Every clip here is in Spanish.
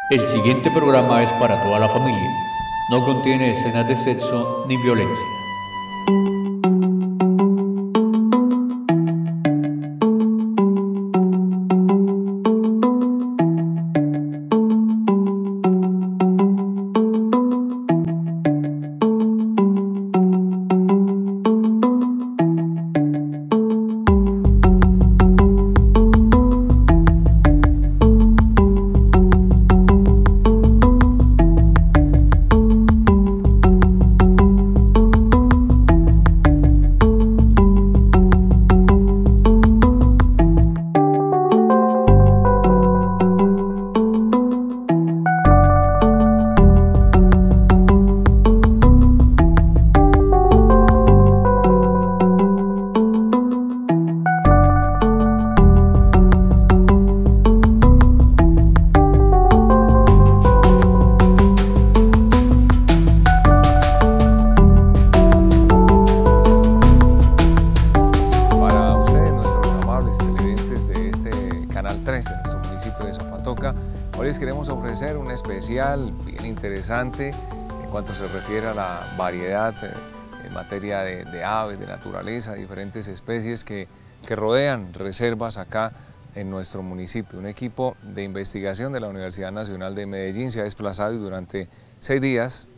El siguiente programa es para toda la familia. No contiene escenas de sexo ni violencia. Hoy les queremos ofrecer un especial bien interesante en cuanto se refiere a la variedad en materia de aves, de naturaleza, diferentes especies que rodean reservas acá en nuestro municipio. Un equipo de investigación de la Universidad Nacional de Medellín se ha desplazado y durante 6 días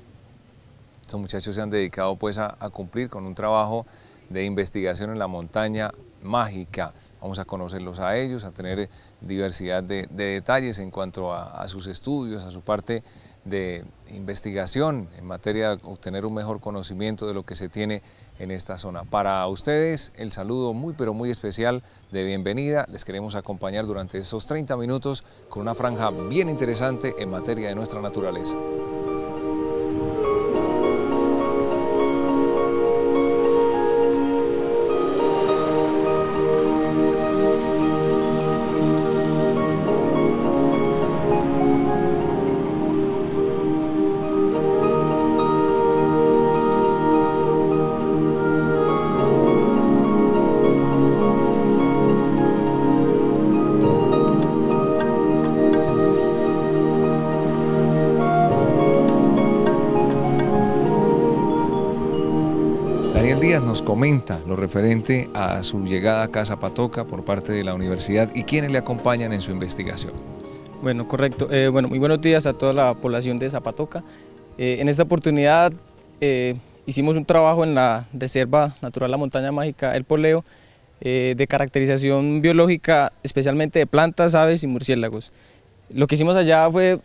estos muchachos se han dedicado pues a cumplir con un trabajo de investigación en la montaña mágica. Vamos a conocerlos a ellos, a tener diversidad de detalles en cuanto a sus estudios, a su parte de investigación en materia de obtener un mejor conocimiento de lo que se tiene en esta zona. Para ustedes el saludo muy pero muy especial de bienvenida. Les queremos acompañar durante estos 30 minutos con una franja bien interesante en materia de nuestra naturaleza. Daniel Díaz nos comenta lo referente a su llegada acá a Zapatoca por parte de la universidad y quiénes le acompañan en su investigación. Bueno, correcto. Muy buenos días a toda la población de Zapatoca. En esta oportunidad hicimos un trabajo en la Reserva Natural La Montaña Mágica El Poleo de caracterización biológica, especialmente de plantas, aves y murciélagos. Lo que hicimos allá fue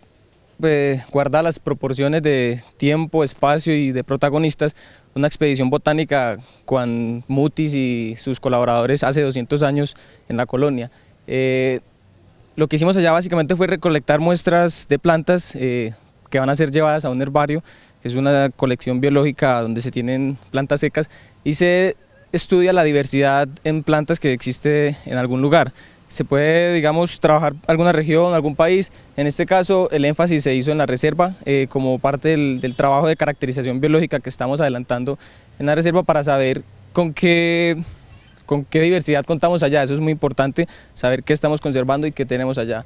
guardar las proporciones de tiempo, espacio y de protagonistas. Una expedición botánica con Mutis y sus colaboradores hace 200 años en la colonia. Lo que hicimos allá básicamente fue recolectar muestras de plantas que van a ser llevadas a un herbario, que es una colección biológica donde se tienen plantas secas y se estudia la diversidad en plantas que existe en algún lugar. Se puede, digamos, trabajar alguna región, algún país. En este caso, el énfasis se hizo en la reserva como parte del trabajo de caracterización biológica que estamos adelantando en la reserva para saber con qué diversidad contamos allá. Eso es muy importante, saber qué estamos conservando y qué tenemos allá.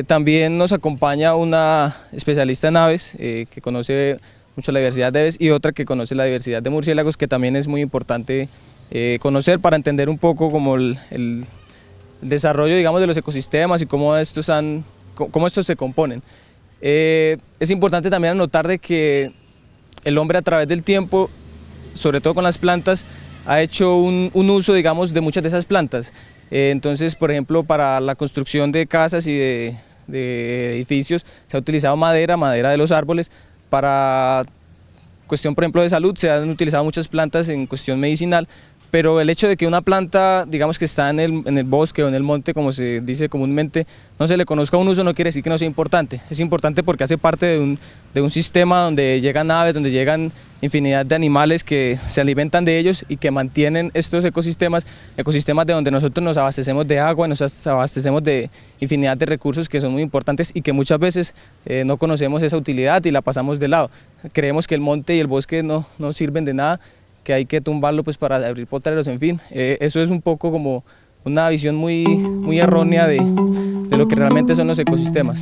También nos acompaña una especialista en aves que conoce mucho la diversidad de aves y otra que conoce la diversidad de murciélagos, que también es muy importante conocer para entender un poco como el desarrollo, digamos, de los ecosistemas y cómo estos se componen. Es importante también anotar de que el hombre a través del tiempo, sobre todo con las plantas, ha hecho un uso, digamos, de muchas de esas plantas. Entonces, por ejemplo, para la construcción de casas y de edificios se ha utilizado madera de los árboles. Para cuestión, por ejemplo, de salud, se han utilizado muchas plantas en cuestión medicinal. Pero el hecho de que una planta, digamos que está en el bosque o en el monte, como se dice comúnmente, no se le conozca un uso, no quiere decir que no sea importante. Es importante porque hace parte de un sistema donde llegan aves, donde llegan infinidad de animales que se alimentan de ellos y que mantienen estos ecosistemas de donde nosotros nos abastecemos de agua, nos abastecemos de infinidad de recursos que son muy importantes y que muchas veces no conocemos esa utilidad y la pasamos de lado. Creemos que el monte y el bosque no sirven de nada, que hay que tumbarlo pues para abrir potreros, en fin. Eso es un poco como una visión muy errónea de lo que realmente son los ecosistemas.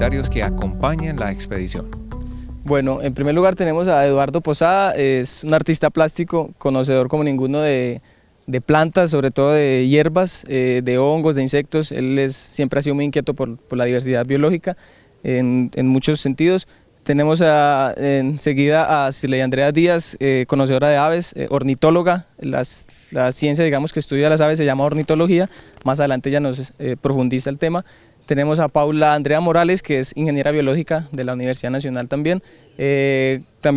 dignatarios que acompañan la expedición. Bueno, en primer lugar tenemos a Eduardo Posada, es un artista plástico, conocedor como ninguno de plantas, sobre todo de hierbas, de hongos, de insectos. Él siempre ha sido muy inquieto por la diversidad biológica en muchos sentidos. Tenemos enseguida a Siley Andrea Díaz, conocedora de aves, ornitóloga. La ciencia, digamos, que estudia las aves se llama ornitología. Más adelante ya nos profundiza el tema. Tenemos a Paula Andrea Morales, que es ingeniera biológica de la Universidad Nacional también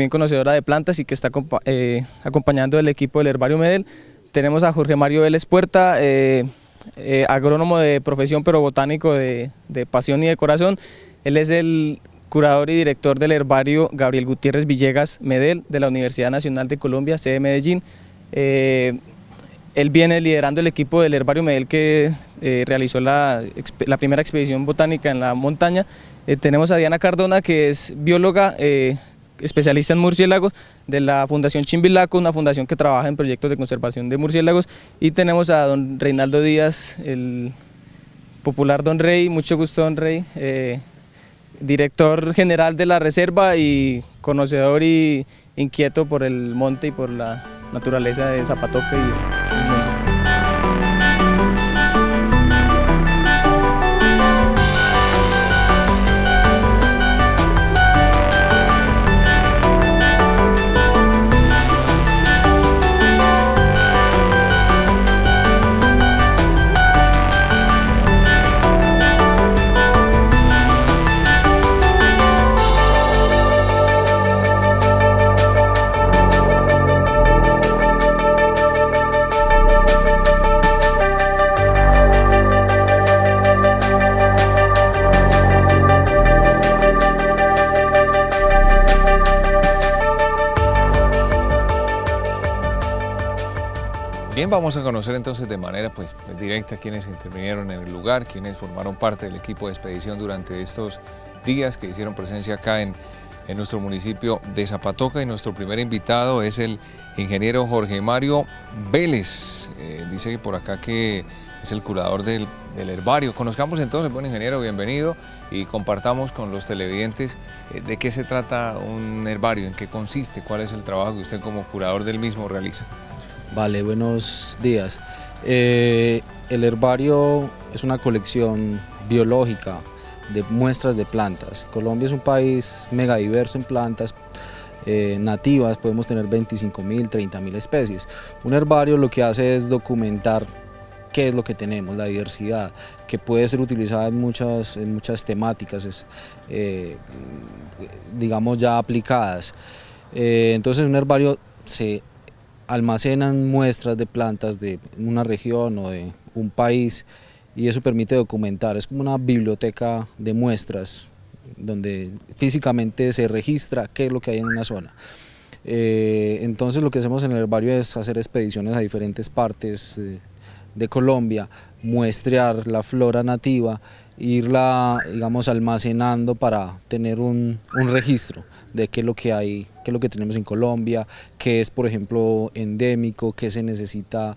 conocedora de plantas y que está acompañando el equipo del Herbario Medel. Tenemos a Jorge Mario Vélez Puerta, agrónomo de profesión pero botánico de pasión y de corazón. Él es el curador y director del Herbario Gabriel Gutiérrez Villegas Medel de la Universidad Nacional de Colombia, sede Medellín. Él viene liderando el equipo del Herbario Medel que realizó la primera expedición botánica en la montaña. Tenemos a Diana Cardona, que es bióloga, especialista en murciélagos de la Fundación Chimbilaco, una fundación que trabaja en proyectos de conservación de murciélagos. Y tenemos a don Reinaldo Díaz, el popular Don Rey, mucho gusto Don Rey, director general de la reserva y conocedor y inquieto por el monte y por la naturaleza de Zapatoca y el mundo. Bien, vamos a conocer entonces de manera directa quienes intervinieron en el lugar, quienes formaron parte del equipo de expedición durante estos días que hicieron presencia acá en nuestro municipio de Zapatoca. Y nuestro primer invitado es el ingeniero Jorge Mario Vélez. Dice por acá que es el curador del herbario. Conozcamos entonces, buen ingeniero, bienvenido, y compartamos con los televidentes de qué se trata un herbario, en qué consiste, cuál es el trabajo que usted como curador del mismo realiza. Vale, buenos días. El herbario es una colección biológica de muestras de plantas. Colombia es un país mega diverso en plantas nativas, podemos tener 25.000, 30.000 especies. Un herbario lo que hace es documentar qué es lo que tenemos, la diversidad, que puede ser utilizada en muchas temáticas, digamos ya aplicadas. Entonces en un herbario se almacenan muestras de plantas de una región o de un país y eso permite documentar, es como una biblioteca de muestras donde físicamente se registra qué es lo que hay en una zona. Entonces lo que hacemos en el herbario es hacer expediciones a diferentes partes de Colombia, muestrear la flora nativa, irla, digamos, almacenando para tener un registro de qué es lo que hay, qué es lo que tenemos en Colombia, qué es, por ejemplo, endémico, qué se necesita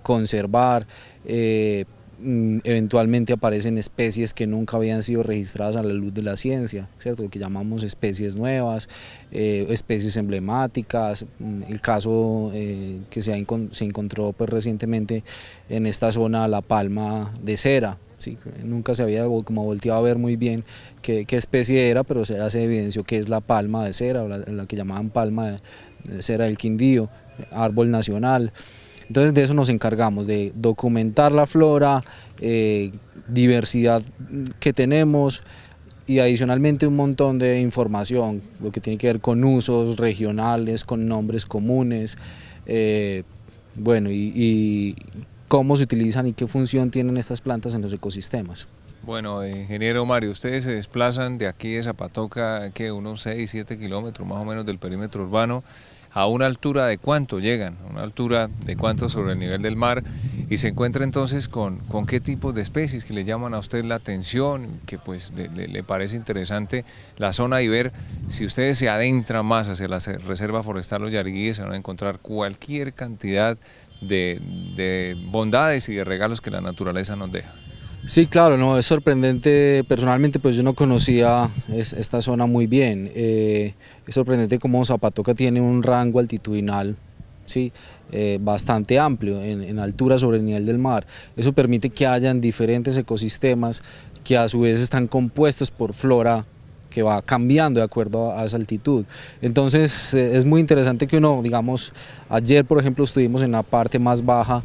conservar. Eventualmente aparecen especies que nunca habían sido registradas a la luz de la ciencia, ¿cierto? Lo que llamamos especies nuevas, especies emblemáticas. El caso que se encontró pues, recientemente en esta zona, la palma de cera. Sí, nunca se había como volteado a ver muy bien qué especie era, pero ya se evidenció que es la palma de cera, o la que llamaban palma de cera del Quindío, árbol nacional. Entonces de eso nos encargamos, de documentar la flora, diversidad que tenemos y adicionalmente un montón de información, lo que tiene que ver con usos regionales, con nombres comunes, bueno, y cómo se utilizan y qué función tienen estas plantas en los ecosistemas. Bueno, ingeniero Mario, ustedes se desplazan de aquí de Zapatoca, que unos 6, 7 kilómetros más o menos del perímetro urbano, a una altura de cuánto llegan, una altura de cuánto sobre el nivel del mar, y se encuentra entonces con qué tipo de especies que le llaman a usted la atención, que pues le parece interesante la zona, y ver si ustedes se adentran más hacia la Reserva Forestal Los Yariguíes, se van a encontrar cualquier cantidad de bondades y de regalos que la naturaleza nos deja. Sí, claro, no, es sorprendente. Personalmente, pues yo no conocía esta zona muy bien. Es sorprendente cómo Zapatoca tiene un rango altitudinal, sí, bastante amplio en altura sobre el nivel del mar. Eso permite que hayan diferentes ecosistemas que a su vez están compuestos por flora que va cambiando de acuerdo a esa altitud. Entonces es muy interesante que uno, digamos, ayer por ejemplo estuvimos en la parte más baja,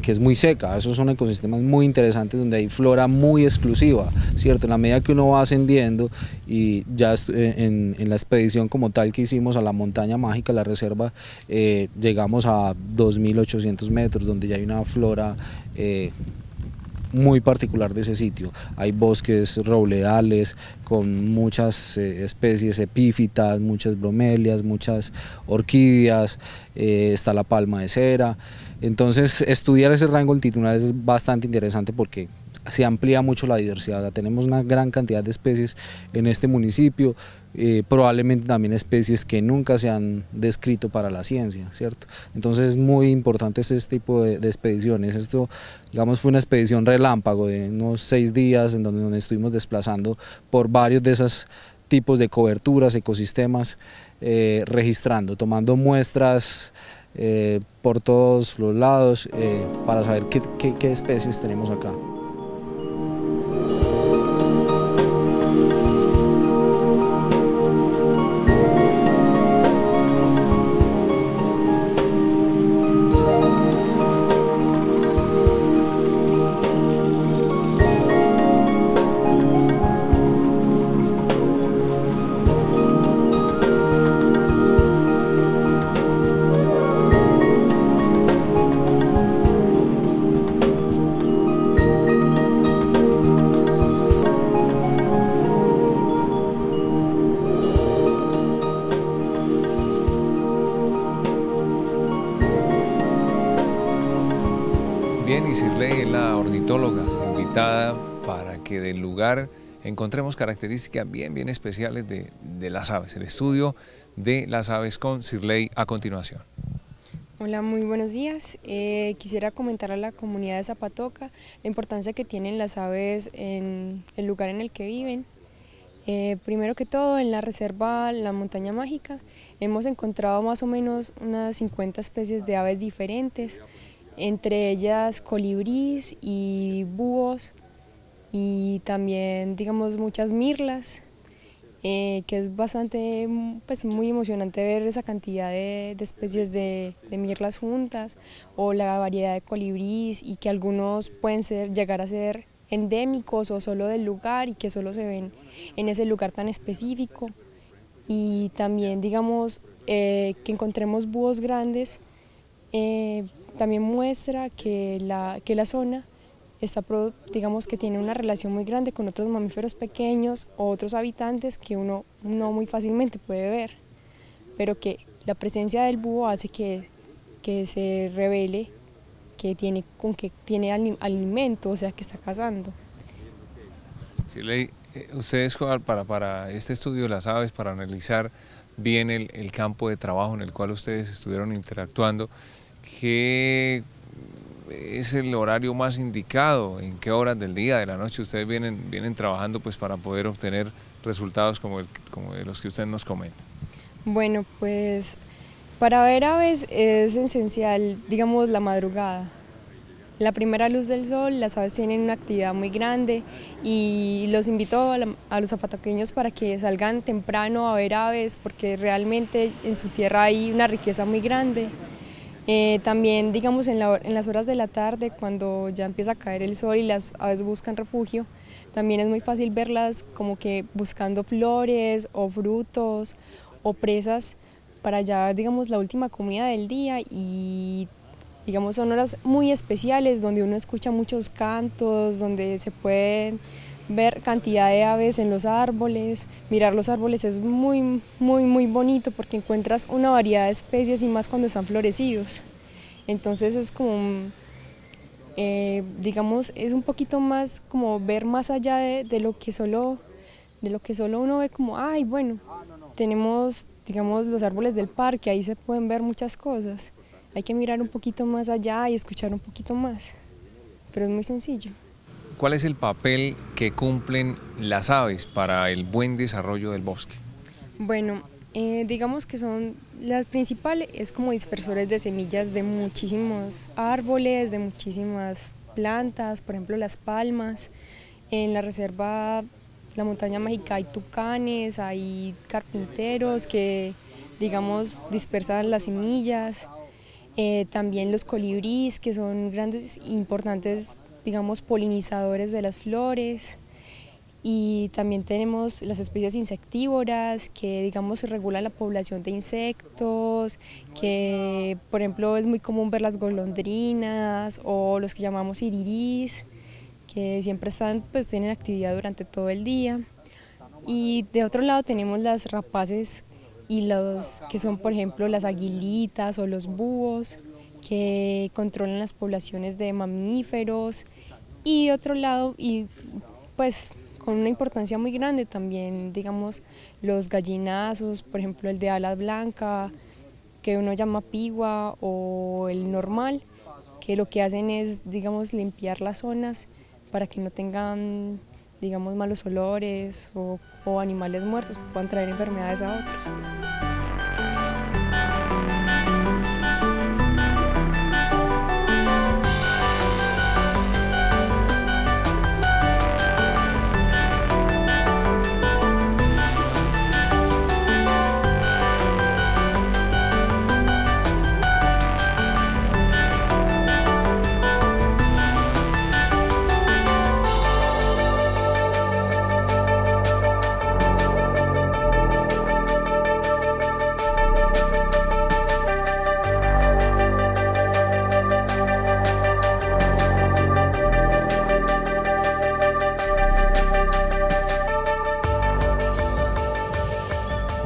que es muy seca. Esos son ecosistemas muy interesantes donde hay flora muy exclusiva, ¿cierto? En la medida que uno va ascendiendo y ya en la expedición como tal que hicimos a la montaña mágica, la reserva, llegamos a 2.800 metros, donde ya hay una flora muy particular de ese sitio. Hay bosques robledales con muchas especies epífitas, muchas bromelias, muchas orquídeas, está la palma de cera. Entonces estudiar ese rango altitudinal es bastante interesante porque se amplía mucho la diversidad. Tenemos una gran cantidad de especies en este municipio, probablemente también especies que nunca se han descrito para la ciencia, ¿cierto? Entonces es muy importante este tipo de expediciones. Esto, digamos, fue una expedición relámpago de unos 6 días en donde nos estuvimos desplazando por varios de esos tipos de coberturas, ecosistemas, registrando, tomando muestras por todos los lados para saber qué especies tenemos acá. Bien, y Sirley es la ornitóloga invitada para que del lugar encontremos características bien especiales de las aves. El estudio de las aves con Sirley a continuación. Hola, muy buenos días. Quisiera comentar a la comunidad de Zapatoca la importancia que tienen las aves en el lugar en el que viven. Primero que todo, en la reserva La Montaña Mágica hemos encontrado más o menos unas 50 especies de aves diferentes, entre ellas colibríes y búhos y también, digamos, muchas mirlas, que es bastante, pues, muy emocionante ver esa cantidad de especies de mirlas juntas, o la variedad de colibríes, y que algunos pueden llegar a ser endémicos o solo del lugar y que solo se ven en ese lugar tan específico. Y también, digamos, que encontremos búhos grandes, también muestra que la zona está, digamos, que tiene una relación muy grande con otros mamíferos pequeños o otros habitantes que uno no muy fácilmente puede ver, pero que la presencia del búho hace que se revele que tiene alimento, o sea, que está cazando. Sirley, ustedes para este estudio de las aves, para analizar bien el campo de trabajo en el cual ustedes estuvieron interactuando, ¿qué es el horario más indicado? ¿En qué horas del día, de la noche ustedes vienen trabajando, pues, para poder obtener resultados como de los que usted nos comenta? Bueno, pues para ver aves es esencial, digamos, la madrugada. La primera luz del sol, las aves tienen una actividad muy grande y los invito a los zapatoqueños para que salgan temprano a ver aves, porque realmente en su tierra hay una riqueza muy grande. También, digamos, en las horas de la tarde, cuando ya empieza a caer el sol y las aves buscan refugio, también es muy fácil verlas como que buscando flores o frutos o presas para ya, digamos, la última comida del día. Y, digamos, son horas muy especiales donde uno escucha muchos cantos, donde se pueden ver cantidad de aves en los árboles. Mirar los árboles es muy bonito porque encuentras una variedad de especies, y más cuando están florecidos. Entonces es como, digamos, es un poquito más como ver más allá de lo que solo uno ve como, ay, bueno, tenemos, digamos, los árboles del parque, ahí se pueden ver muchas cosas. Hay que mirar un poquito más allá y escuchar un poquito más, pero es muy sencillo. ¿cuál es el papel que cumplen las aves para el buen desarrollo del bosque? Bueno, digamos que son las principales, es como dispersores de semillas de muchísimos árboles, de muchísimas plantas, por ejemplo las palmas. En la reserva La Montaña Mágica hay tucanes, hay carpinteros que, digamos, dispersan las semillas. También los colibríes, que son grandes, importantes, digamos, polinizadores de las flores. Y también tenemos las especies insectívoras, que, digamos, regulan la población de insectos, que, por ejemplo, es muy común ver las golondrinas o los que llamamos irirís, que siempre están, pues tienen actividad durante todo el día. Y de otro lado tenemos las rapaces y los que son, por ejemplo, las aguilitas o los búhos, que controlan las poblaciones de mamíferos. Y de otro lado, y pues con una importancia muy grande también, digamos, los gallinazos, por ejemplo el de ala blanca, que uno llama pigua, o el normal, que lo que hacen es, digamos, limpiar las zonas para que no tengan, digamos, malos olores o animales muertos que puedan traer enfermedades a otros.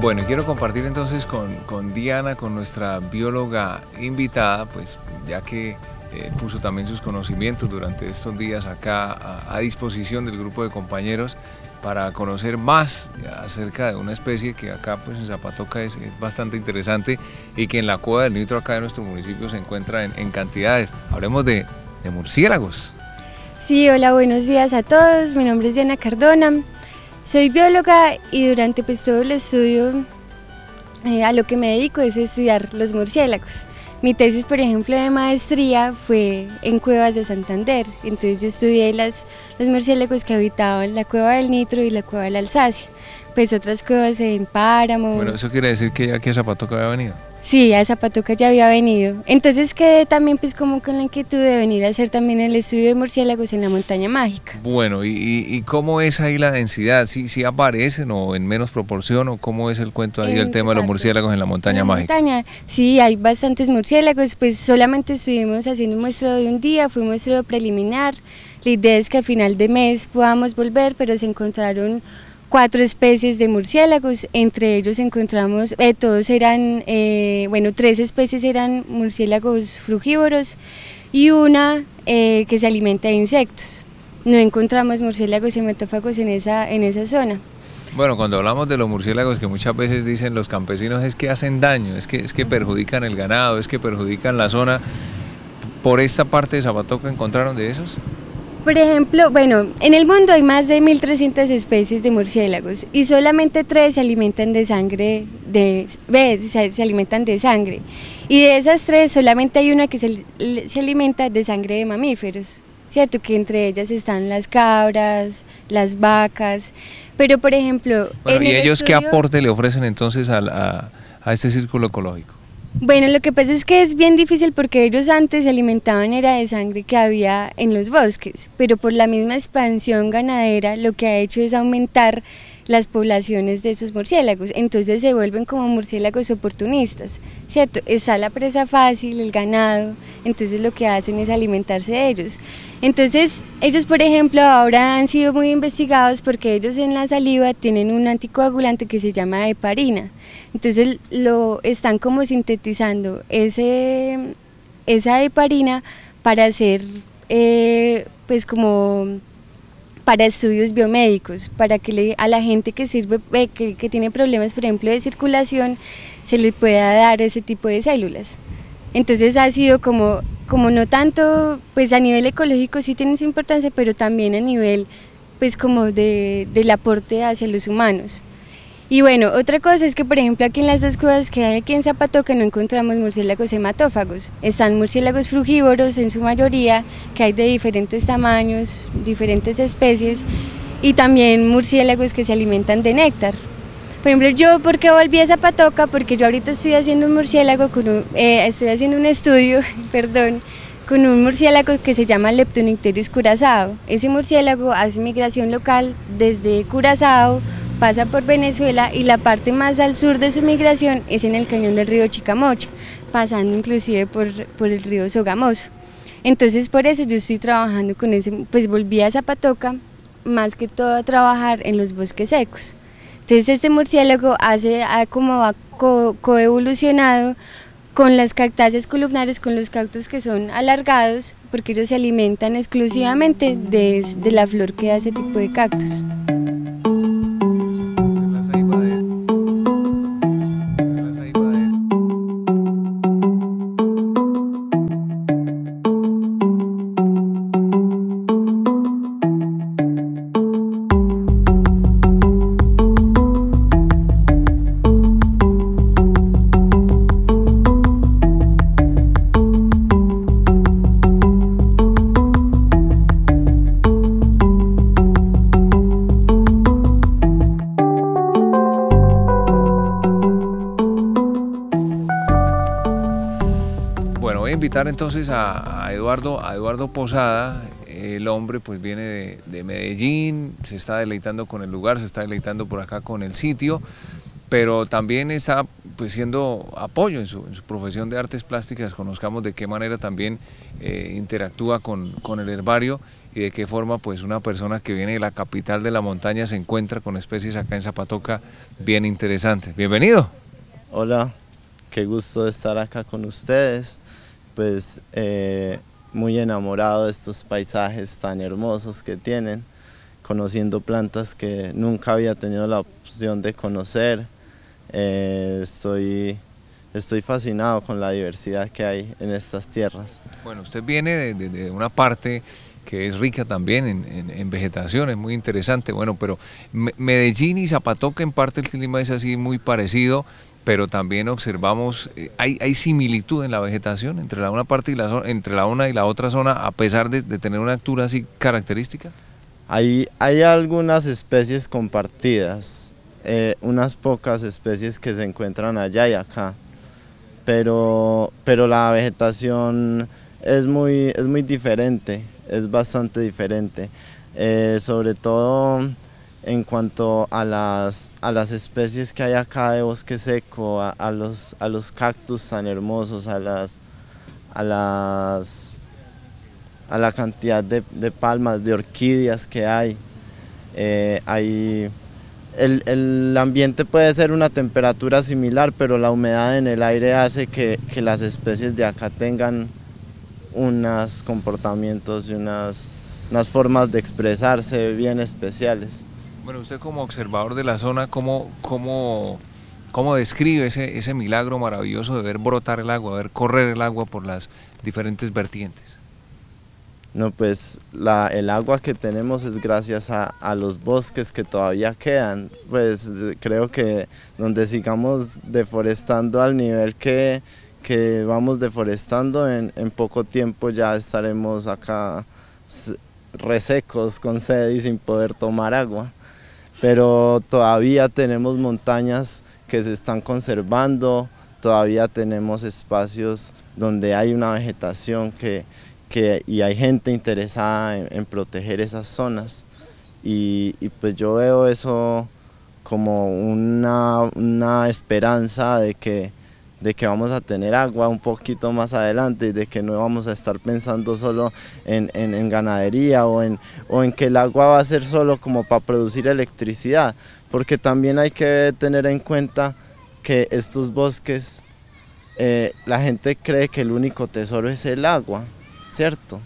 Bueno, quiero compartir entonces con Diana, con nuestra bióloga invitada, pues ya que puso también sus conocimientos durante estos días acá a disposición del grupo de compañeros para conocer más acerca de una especie que acá pues en Zapatoca es bastante interesante y que en la Cueva del Nitro acá de nuestro municipio se encuentra en cantidades. Hablemos de murciélagos. Sí, hola, buenos días a todos, mi nombre es Diana Cardona. Soy bióloga y durante pues todo el estudio a lo que me dedico es estudiar los murciélagos. Mi tesis, por ejemplo, de maestría fue en Cuevas de Santander, entonces yo estudié los murciélagos que habitaban la Cueva del Nitro y la Cueva de la Alsacia, pues otras cuevas en Páramo. Bueno, ¿eso quiere decir que ya aquí a Zapatoca había venido? Sí, a Zapatoca ya había venido, entonces quedé también pues como con la inquietud de venir a hacer también el estudio de murciélagos en la Montaña Mágica. Bueno, ¿y cómo es ahí la densidad? ¿Sí aparecen o en menos proporción o cómo es el cuento ahí del tema de los murciélagos en la Montaña Mágica? Sí, hay bastantes murciélagos, pues solamente estuvimos haciendo un muestreo de un día, fue un muestreo preliminar, la idea es que a final de mes podamos volver, pero se encontraron 4 especies de murciélagos, entre ellos encontramos, todos eran, 3 especies eran murciélagos frugívoros y una que se alimenta de insectos. No encontramos murciélagos hematófagos en esa zona. Bueno, cuando hablamos de los murciélagos, que muchas veces dicen los campesinos es que hacen daño, es que perjudican el ganado, es que perjudican la zona, ¿por esta parte de Zapatoca encontraron de esos? Por ejemplo, bueno, en el mundo hay más de 1.300 especies de murciélagos y solamente 3 se alimentan de sangre, se alimentan de sangre. Y de esas 3 solamente hay una que se alimenta de sangre de mamíferos, ¿cierto? Que entre ellas están las cabras, las vacas, pero por ejemplo... Bueno, ¿y ellos qué aporte le ofrecen entonces a este círculo ecológico? Bueno, lo que pasa es que es bien difícil porque ellos antes se alimentaban era de sangre que había en los bosques, pero por la misma expansión ganadera lo que ha hecho es aumentar las poblaciones de esos murciélagos, entonces se vuelven como murciélagos oportunistas, ¿cierto? Está la presa fácil, el ganado, entonces lo que hacen es alimentarse de ellos. Entonces ellos, por ejemplo, ahora han sido muy investigados porque ellos en la saliva tienen un anticoagulante que se llama heparina, entonces lo están como sintetizando esa heparina para hacer pues como para estudios biomédicos, para que a la gente que tiene problemas, por ejemplo, de circulación, se les pueda dar ese tipo de células. Entonces ha sido como no tanto, pues a nivel ecológico sí tiene su importancia, pero también a nivel pues como del aporte hacia los humanos. Y bueno, otra cosa es que por ejemplo aquí en las dos cuevas que hay aquí en Zapatoca no encontramos murciélagos hematófagos, están murciélagos frugívoros en su mayoría, que hay de diferentes tamaños, diferentes especies, y también murciélagos que se alimentan de néctar. Por ejemplo, yo, ¿por qué volví a Zapatoca? Porque yo ahorita estoy haciendo un murciélago, estoy haciendo un estudio, perdón, con un murciélago que se llama Leptonicteris curazao. Ese murciélago hace migración local desde Curazao, pasa por Venezuela y la parte más al sur de su migración es en el cañón del río Chicamocha, pasando inclusive por el río Sogamoso. Entonces por eso yo estoy trabajando con ese, pues volví a Zapatoca más que todo a trabajar en los bosques secos. Entonces este murciélago ha coevolucionado con las cactáceas columnares, con los cactus que son alargados, porque ellos se alimentan exclusivamente de la flor que da ese tipo de cactus. Invitar entonces a Eduardo Posada. El hombre pues viene de Medellín, se está deleitando con el lugar, se está deleitando por acá con el sitio, pero también está pues siendo apoyo en su profesión de artes plásticas. Conozcamos de qué manera también interactúa con el herbario y de qué forma pues una persona que viene de la capital de la montaña se encuentra con especies acá en Zapatoca bien interesantes. Bienvenido. Hola, qué gusto estar acá con ustedes. Pues muy enamorado de estos paisajes tan hermosos que tienen, conociendo plantas que nunca había tenido la opción de conocer. Estoy fascinado con la diversidad que hay en estas tierras. Bueno, usted viene de una parte que es rica también en vegetación, es muy interesante. Bueno, pero Medellín y Zapatoca en parte el clima es así muy parecido, pero también observamos, hay similitud en la vegetación entre una parte y entre la una y la otra zona, a pesar de tener una altura así característica. Hay algunas especies compartidas, unas pocas especies que se encuentran allá y acá, pero la vegetación es muy diferente, es bastante diferente, sobre todo en cuanto a las especies que hay acá de bosque seco, a los cactus tan hermosos, a la cantidad de palmas, de orquídeas que hay. El ambiente puede ser una temperatura similar, pero la humedad en el aire hace que las especies de acá tengan unos comportamientos y unas formas de expresarse bien especiales. Bueno, usted como observador de la zona, ¿cómo describe ese milagro maravilloso de ver brotar el agua, ver correr el agua por las diferentes vertientes? No, pues el agua que tenemos es gracias a los bosques que todavía quedan. Pues creo que donde sigamos deforestando al nivel que vamos deforestando, en poco tiempo ya estaremos acá resecos, con sed y sin poder tomar agua. Pero todavía tenemos montañas que se están conservando, todavía tenemos espacios donde hay una vegetación y hay gente interesada en proteger esas zonas, y pues yo veo eso como una esperanza de que vamos a tener agua un poquito más adelante y de que no vamos a estar pensando solo en ganadería o en que el agua va a ser solo como para producir electricidad, porque también hay que tener en cuenta que estos bosques, la gente cree que el único tesoro es el agua, ¿cierto?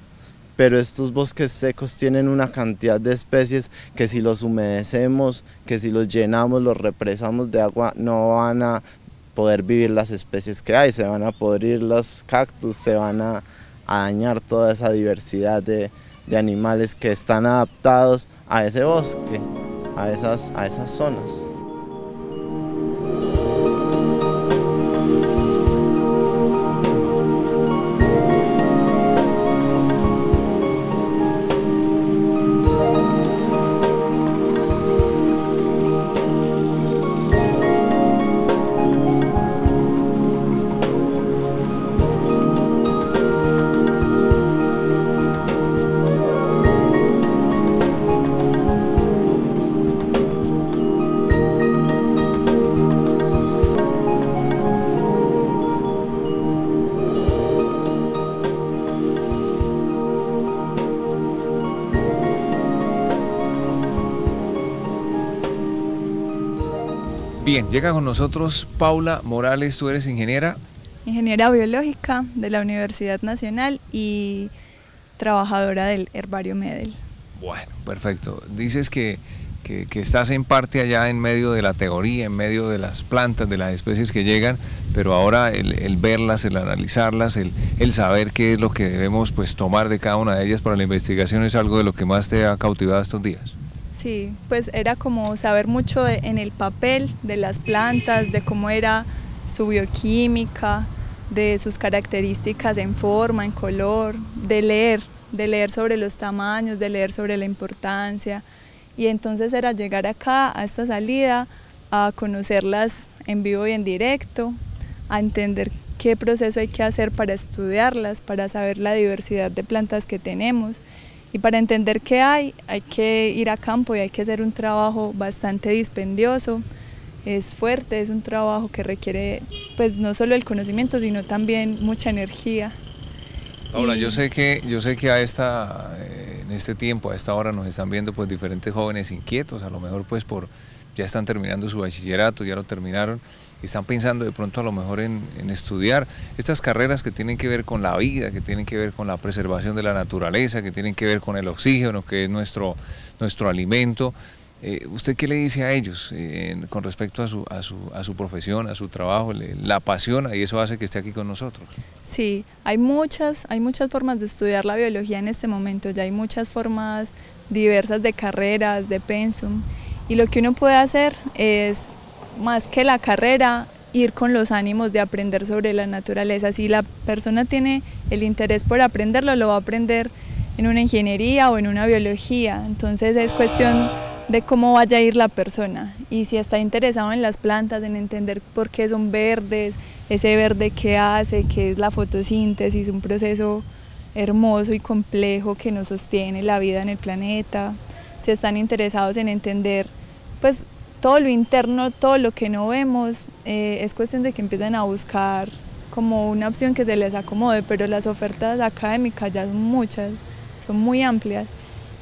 Pero estos bosques secos tienen una cantidad de especies que si los humedecemos, que si los llenamos, los represamos de agua, no van a poder vivir las especies que hay, se van a podrir los cactus, se van a dañar toda esa diversidad de animales que están adaptados a ese bosque, a esas zonas. Bien, llega con nosotros Paula Morales, tú eres ingeniera. Ingeniera biológica de la Universidad Nacional y trabajadora del Herbario Medel. Bueno, perfecto. Dices que estás en parte allá en medio de la teoría, en medio de las plantas, de las especies que llegan, pero ahora el verlas, el analizarlas, el saber qué es lo que debemos pues tomar de cada una de ellas para la investigación es algo de lo que más te ha cautivado estos días. Sí, pues era como saber mucho en el papel de las plantas, de cómo era su bioquímica, de sus características en forma, en color, de leer sobre los tamaños, de leer sobre la importancia. Y entonces era llegar acá a esta salida, a conocerlas en vivo y en directo, a entender qué proceso hay que hacer para estudiarlas, para saber la diversidad de plantas que tenemos. Y para entender qué hay que ir a campo y hay que hacer un trabajo bastante dispendioso, es fuerte, es un trabajo que requiere pues no solo el conocimiento, sino también mucha energía. Ahora, yo sé que en este tiempo, a esta hora nos están viendo pues diferentes jóvenes inquietos, a lo mejor pues ya están terminando su bachillerato, ya lo terminaron, y están pensando de pronto a lo mejor en estudiar estas carreras que tienen que ver con la vida, que tienen que ver con la preservación de la naturaleza, que tienen que ver con el oxígeno, que es nuestro alimento. ¿Usted qué le dice a ellos con respecto a su profesión, a su trabajo? ¿La apasiona y eso hace que esté aquí con nosotros? Sí, hay muchas formas de estudiar la biología en este momento, ya hay muchas formas diversas de carreras, de pensum, y lo que uno puede hacer es, más que la carrera, ir con los ánimos de aprender sobre la naturaleza. Si la persona tiene el interés por aprenderlo, lo va a aprender en una ingeniería o en una biología, entonces es cuestión de cómo vaya a ir la persona, y si está interesado en las plantas, en entender por qué son verdes, ese verde qué hace, qué es la fotosíntesis, un proceso hermoso y complejo que nos sostiene la vida en el planeta, si están interesados en entender pues todo lo interno, todo lo que no vemos, es cuestión de que empiecen a buscar como una opción que se les acomode, pero las ofertas académicas ya son muchas, son muy amplias.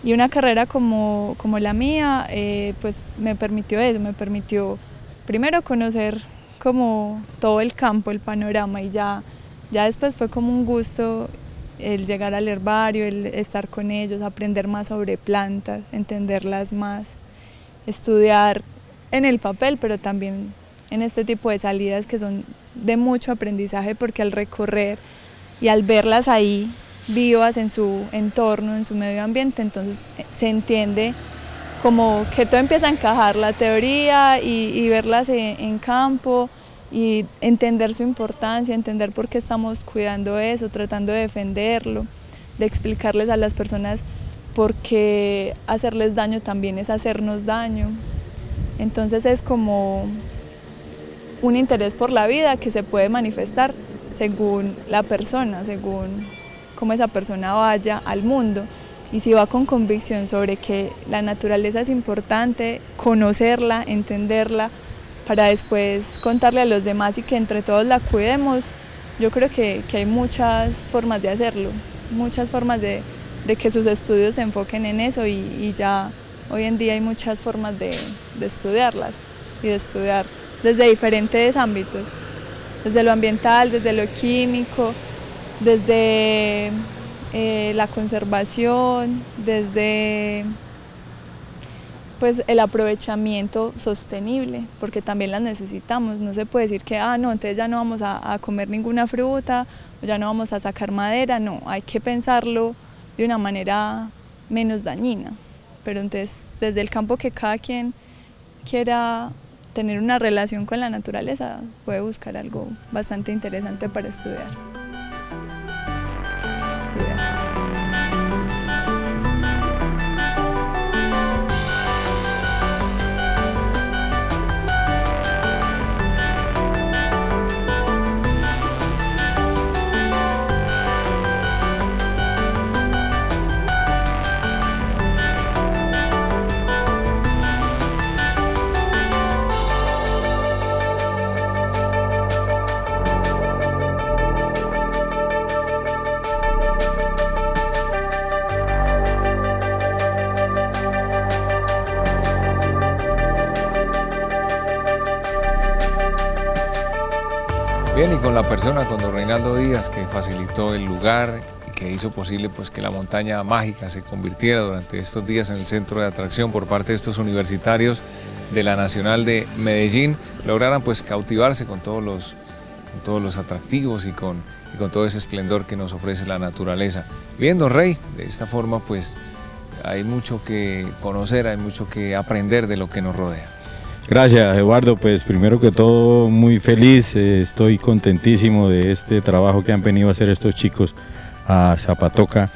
Y una carrera como la mía, pues me permitió eso, me permitió primero conocer como todo el campo, el panorama, y ya después fue como un gusto el llegar al herbario, el estar con ellos, aprender más sobre plantas, entenderlas más, estudiar en el papel, pero también en este tipo de salidas que son de mucho aprendizaje, porque al recorrer y al verlas ahí vivas en su entorno, en su medio ambiente, entonces se entiende como que todo empieza a encajar, la teoría y verlas en campo y entender su importancia, entender por qué estamos cuidando eso, tratando de defenderlo, de explicarles a las personas por qué hacerles daño también es hacernos daño. Entonces es como un interés por la vida que se puede manifestar según la persona, según cómo esa persona vaya al mundo, y si va con convicción sobre que la naturaleza es importante, conocerla, entenderla, para después contarle a los demás y que entre todos la cuidemos. Yo creo que hay muchas formas de hacerlo, muchas formas de que sus estudios se enfoquen en eso, y ya hoy en día hay muchas formas de estudiarlas y de estudiar desde diferentes ámbitos, desde lo ambiental, desde lo químico, desde la conservación, desde pues el aprovechamiento sostenible, porque también las necesitamos. No se puede decir que, no, entonces ya no vamos a comer ninguna fruta, o ya no vamos a sacar madera, no, hay que pensarlo de una manera menos dañina. Pero entonces, desde el campo que cada quien quiera tener una relación con la naturaleza, puede buscar algo bastante interesante para estudiar. Bien, y con la persona, con don Reinaldo Díaz, que facilitó el lugar y que hizo posible pues, que la montaña mágica se convirtiera durante estos días en el centro de atracción por parte de estos universitarios de la Nacional de Medellín, lograran pues cautivarse con todos los atractivos y con todo ese esplendor que nos ofrece la naturaleza. Bien, don Rey, de esta forma pues hay mucho que conocer, hay mucho que aprender de lo que nos rodea. Gracias, Eduardo, pues primero que todo muy feliz, estoy contentísimo de este trabajo que han venido a hacer estos chicos a Zapatoca,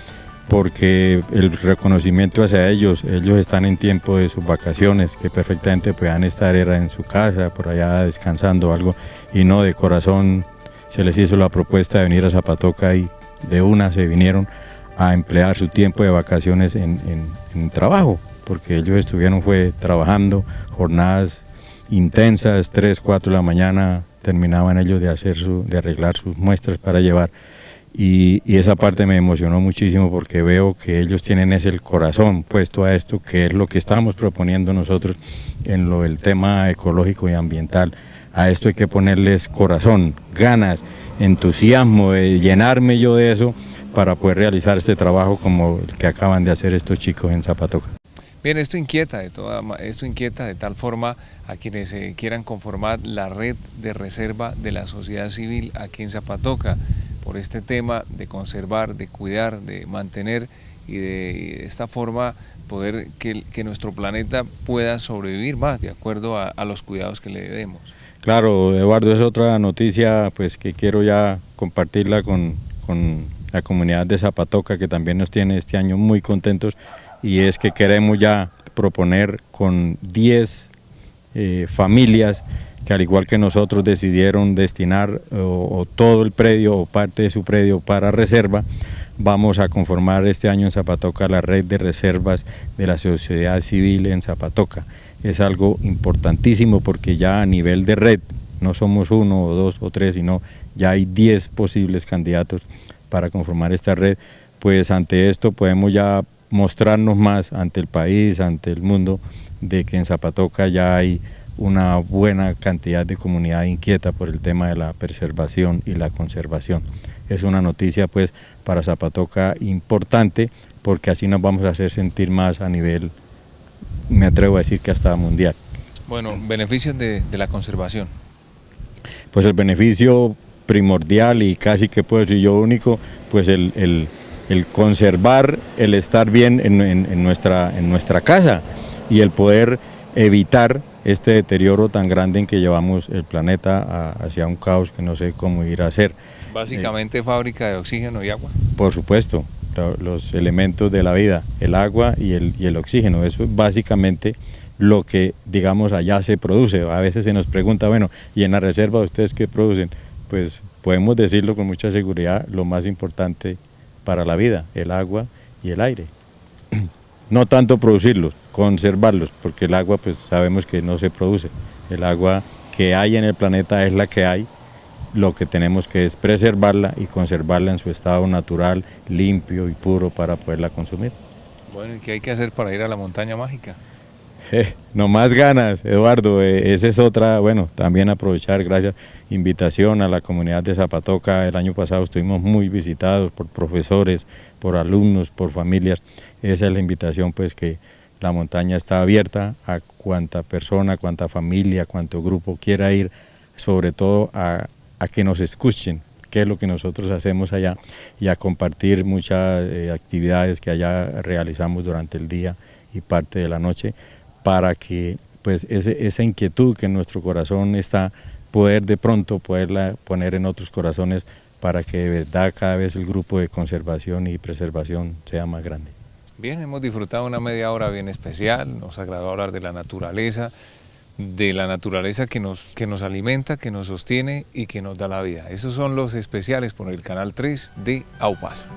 porque el reconocimiento hacia ellos están en tiempo de sus vacaciones, que perfectamente puedan estar en su casa, por allá descansando algo, y no, de corazón se les hizo la propuesta de venir a Zapatoca y de una se vinieron a emplear su tiempo de vacaciones en trabajo, porque ellos estuvieron trabajando jornadas intensas, 3, 4 de la mañana terminaban ellos de arreglar sus muestras para llevar, y esa parte me emocionó muchísimo porque veo que ellos tienen el corazón puesto a esto, que es lo que estamos proponiendo nosotros en el tema ecológico y ambiental. A esto hay que ponerles corazón, ganas, entusiasmo, de llenarme yo de eso para poder realizar este trabajo como el que acaban de hacer estos chicos en Zapatoca. Bien, esto inquieta de tal forma a quienes quieran conformar la red de reserva de la sociedad civil aquí en Zapatoca, por este tema de conservar, de cuidar, de mantener y de esta forma poder que nuestro planeta pueda sobrevivir más de acuerdo a los cuidados que le demos. Claro, Eduardo, es otra noticia pues que quiero ya compartirla con la comunidad de Zapatoca, que también nos tiene este año muy contentos, y es que queremos ya proponer con 10 familias que al igual que nosotros decidieron destinar o todo el predio o parte de su predio para reserva. Vamos a conformar este año en Zapatoca la red de reservas de la sociedad civil en Zapatoca. Es algo importantísimo porque ya a nivel de red no somos 1 o 2 o 3, sino ya hay 10 posibles candidatos para conformar esta red. Pues ante esto podemos ya mostrarnos más ante el país, ante el mundo, de que en Zapatoca ya hay una buena cantidad de comunidad inquieta por el tema de la preservación y la conservación. Es una noticia pues para Zapatoca importante, porque así nos vamos a hacer sentir más a nivel, me atrevo a decir que hasta mundial. Bueno, beneficios de la conservación. Pues el beneficio primordial y casi que puedo decir yo único, pues el conservar, el estar bien en nuestra casa y el poder evitar este deterioro tan grande en que llevamos el planeta hacia un caos que no sé cómo ir a hacer. Básicamente fábrica de oxígeno y agua. Por supuesto, los elementos de la vida, el agua y el oxígeno, eso es básicamente lo que digamos allá se produce. A veces se nos pregunta, bueno, ¿y en la reserva ustedes qué producen? Pues podemos decirlo con mucha seguridad, lo más importante para la vida, el agua y el aire. No tanto producirlos, conservarlos, porque el agua pues sabemos que no se produce. El agua que hay en el planeta es la que hay, lo que tenemos que es preservarla y conservarla en su estado natural, limpio y puro para poderla consumir. Bueno, ¿y qué hay que hacer para ir a la montaña mágica? No más ganas, Eduardo, esa es otra, bueno, también aprovechar, gracias, invitación a la comunidad de Zapatoca. El año pasado estuvimos muy visitados por profesores, por alumnos, por familias. Esa es la invitación pues que la montaña está abierta a cuanta persona, cuanta familia, cuanto grupo quiera ir, sobre todo a que nos escuchen qué es lo que nosotros hacemos allá y a compartir muchas actividades que allá realizamos durante el día y parte de la noche, para que pues esa inquietud que en nuestro corazón está, poder de pronto poderla poner en otros corazones, para que de verdad cada vez el grupo de conservación y preservación sea más grande. Bien, hemos disfrutado una media hora bien especial, nos agradó hablar de la naturaleza que nos alimenta, que nos sostiene y que nos da la vida. Esos son los especiales por el Canal 3 de Aupasa.